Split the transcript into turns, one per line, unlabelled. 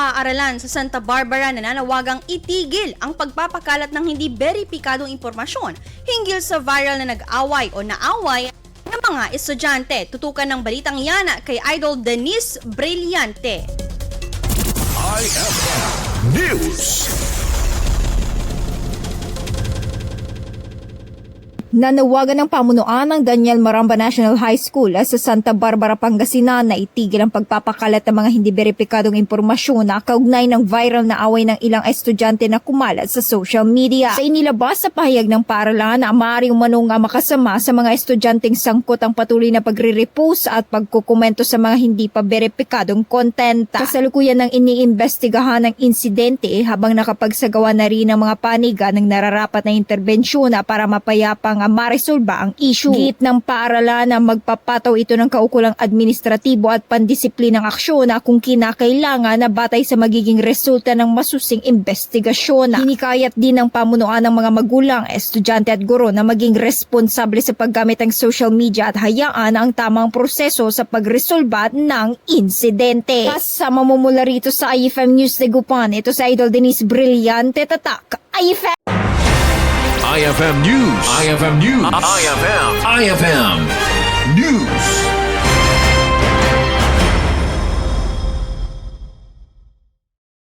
paaralan sa Santa Barbara nananawagang itigil ang pagpapakalat ng hindi beripikadong impormasyon hinggil sa viral na nag-away o naaway ng mga estudyante. Tutukan ng balitang yan kay Idol Denise Brillante.
IFM News.
Nanawagan ng pamunuan ng Daniel Maramba National High School sa Santa Barbara, Pangasinan na itigil ang pagpapakalat ng mga hindi beripikadong impormasyon na kaugnay ng viral na away ng ilang estudyante na kumalat sa social media. Sa inilabas sa pahayag ng paaralan na maaaring umanong makasama sa mga estudyanteng sangkot ang patuloy na pagre-repost at pagkukomento sa mga hindi pa beripikadong content. Kasalukuyan ng iniimbestigahan ng insidente habang nakapagsagawa na rin ng mga panigan ng nararapat na interbensyon para mapayapang maresolba ang issue. Git ng paaralan na magpapataw ito ng kaukulang administratibo at pandisiplinang aksyon na kung kinakailangan na batay sa magiging resulta ng masusing investigasyon. Hinikayat din ng pamunuan ng mga magulang, estudyante at guro na maging responsable sa paggamit ng social media at hayaan ang tamang proseso sa pagresolba ng insidente. Kasama mo mula rito sa IFM News Dagupan, ito sa Idol Denise Brillante, tatak IFM!
IFM News. IFM News. IFM News.